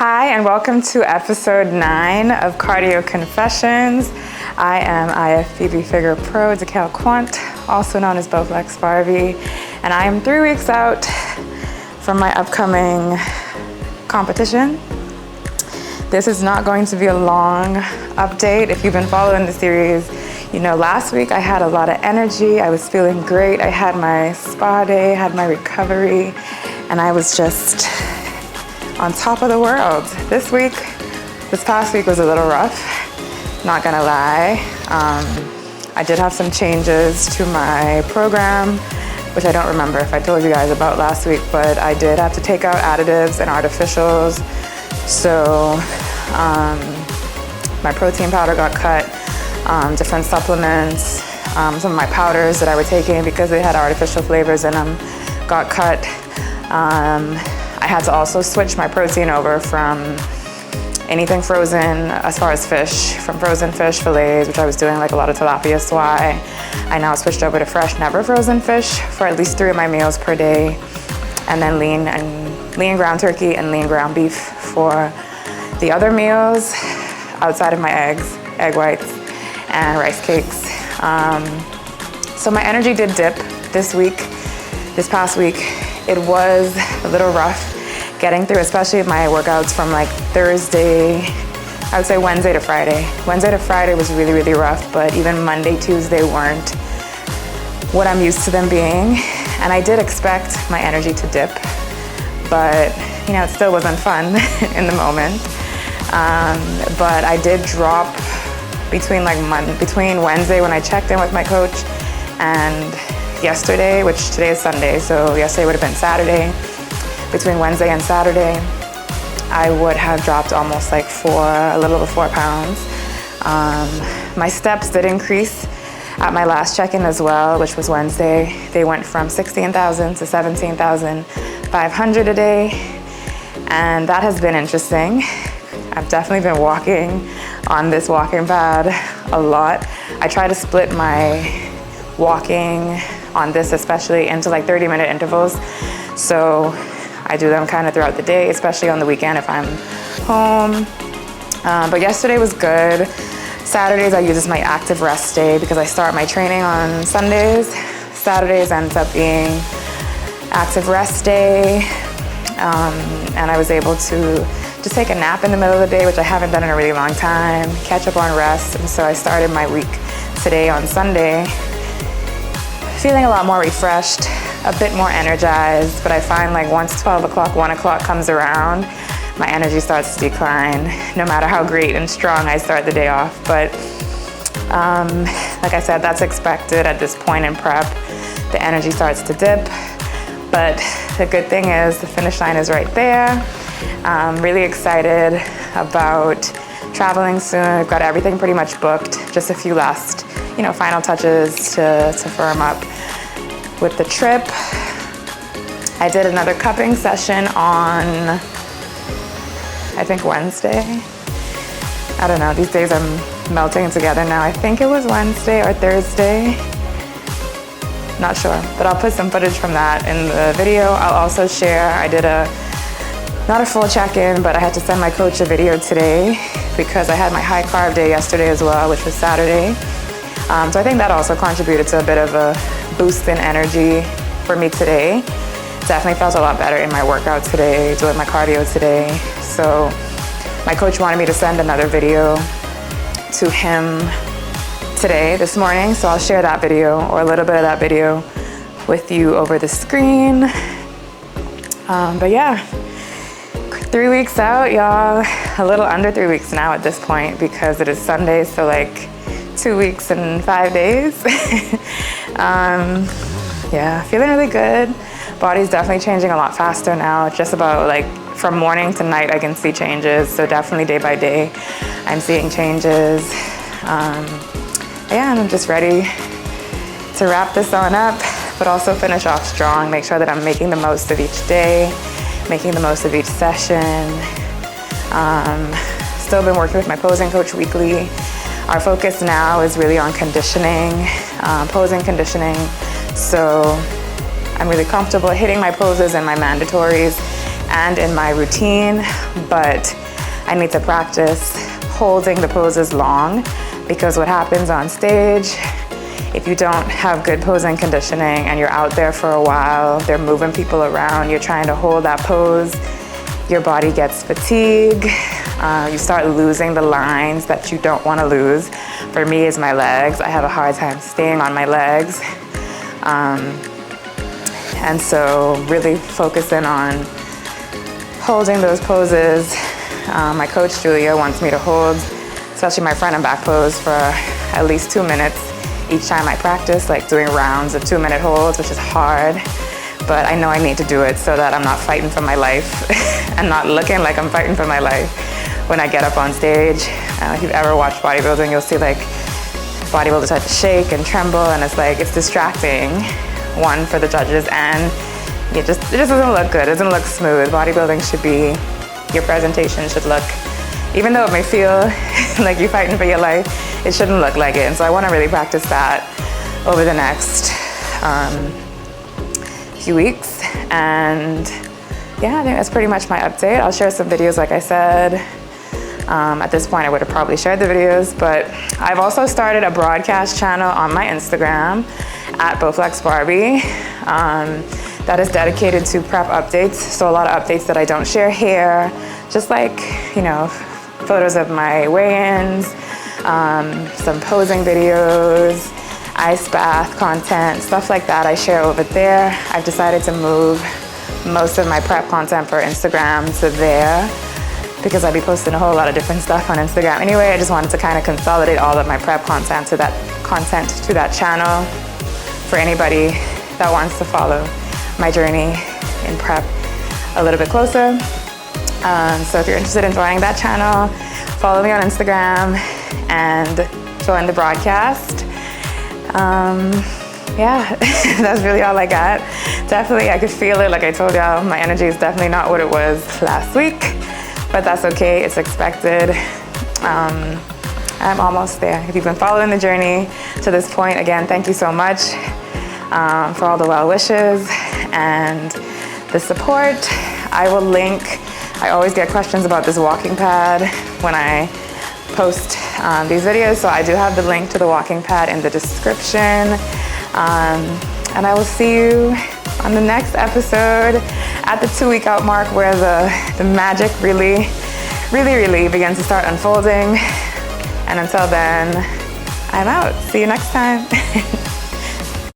Hi, and welcome to episode 9 of Cardio Confessions. I am IFBB Figure Pro Decal Quant, also known as Bowflex Barbie, and I am 3 weeks out from my upcoming competition. This is not going to be a long update. If you've been following the series, you know last week I had a lot of energy. I was feeling great. I had my spa day, had my recovery, and I was just on top of the world. This past week was a little rough, not gonna lie. I did have some changes to my program, which I don't remember if I told you guys about last week, but I did have to take out additives and artificials. So my protein powder got cut, different supplements, some of my powders that I were taking because they had artificial flavors in them got cut. I had to also switch my protein over from anything frozen as far as fish, from frozen fish fillets, which I was doing like a lot of tilapia swai. I now switched over to fresh, never frozen fish for at least 3 of my meals per day, and then lean ground turkey and lean ground beef for the other meals outside of my eggs, egg whites, and rice cakes. So my energy did dip this past week. It was a little rough getting through, especially my workouts from like Thursday, I would say Wednesday to Friday. Wednesday to Friday was really, really rough, but even Monday, Tuesday weren't what I'm used to them being. And I did expect my energy to dip, but you know, it still wasn't fun in the moment. But I did drop between Wednesday when I checked in with my coach and yesterday, which today is Sunday, so yesterday would have been Saturday. Between Wednesday and Saturday, I would have dropped almost like a little over 4 pounds. My steps did increase at my last check-in as well, which was Wednesday. They went from 16,000 to 17,500 a day, and that has been interesting. I've definitely been walking on this walking pad a lot. I try to split my walking on this especially into like 30-minute intervals. So I do them kind of throughout the day, especially on the weekend if I'm home. But yesterday was good. Saturdays I use as my active rest day because I start my training on Sundays. Saturdays ends up being active rest day. And I was able to just take a nap in the middle of the day, which I haven't done in a really long time, catch up on rest. And so I started my week today on Sunday, feeling a lot more refreshed, a bit more energized, but I find like once 12 o'clock, 1 o'clock comes around, my energy starts to decline, no matter how great and strong I start the day off. But like I said, that's expected at this point in prep. The energy starts to dip, but the good thing is the finish line is right there. I'm really excited about traveling soon. I've got everything pretty much booked, just a few last, final touches to firm up with the trip. I did another cupping session on, I think Wednesday. I don't know, these days I'm melting together now. I think it was Wednesday or Thursday. Not sure, but I'll put some footage from that in the video. I'll also share, I did not a full check-in, but I had to send my coach a video today because I had my high-carb day yesterday as well, which was Saturday. So I think that also contributed to a bit of a boost in energy for me today. Definitely felt a lot better in my workout today, doing my cardio today. So my coach wanted me to send another video to him this morning. So I'll share that video or a little bit of that video with you over the screen. But yeah, 3 weeks out, y'all. A little under 3 weeks now at this point because it is Sunday, so like 2 weeks and 5 days. Yeah, feeling really good. Body's definitely changing a lot faster now. Just about like from morning to night I can see changes. So definitely day by day I'm seeing changes. Yeah, and I'm just ready to wrap this on up, but also finish off strong. Make sure that I'm making the most of each day, making the most of each session. Still been working with my posing coach weekly. Our focus now is really on conditioning, posing conditioning. So I'm really comfortable hitting my poses and my mandatories and in my routine, but I need to practice holding the poses long, because what happens on stage, if you don't have good posing conditioning and you're out there for a while, they're moving people around, you're trying to hold that pose, your body gets fatigued, you start losing the lines that you don't want to lose. For me, it's my legs. I have a hard time staying on my legs. And so really focusing on holding those poses. My coach, Julia, wants me to hold, especially my front and back pose, for at least 2 minutes each time I practice, like doing rounds of 2-minute holds, which is hard. But I know I need to do it so that I'm not fighting for my life and not looking like I'm fighting for my life when I get up on stage. If you've ever watched bodybuilding, you'll see like bodybuilders start to shake and tremble, and it's like, it's distracting, one, for the judges, and it just doesn't look good. It doesn't look smooth. Bodybuilding should be, your presentation should look, even though it may feel like you're fighting for your life, it shouldn't look like it. And so I want to really practice that over the next few weeks. And yeah, I think that's pretty much my update. I'll share some videos, like I said. At this point, I would have probably shared the videos, but I've also started a broadcast channel on my Instagram at BowFlexBarbie. That is dedicated to prep updates. So a lot of updates that I don't share here, just like, you know, photos of my weigh-ins, some posing videos, ice bath content, stuff like that I share over there. I've decided to move most of my prep content for Instagram to there, because I'd be posting a whole lot of different stuff on Instagram. Anyway, I just wanted to kind of consolidate all of my prep content to that channel for anybody that wants to follow my journey in prep a little bit closer. So if you're interested in joining that channel, follow me on Instagram and join the broadcast. Yeah, that's really all I got. Definitely, I could feel it. Like I told y'all, my energy is definitely not what it was last week, but that's okay. It's expected. I'm almost there. If you've been following the journey to this point, again, thank you so much for all the well wishes and the support. I will link, I always get questions about this walking pad when I post these videos, so I do have the link to the walking pad in the description. And I will see you on the next episode at the 2-week out mark, where the magic really begins to start unfolding. And until then, I'm out. See you next time.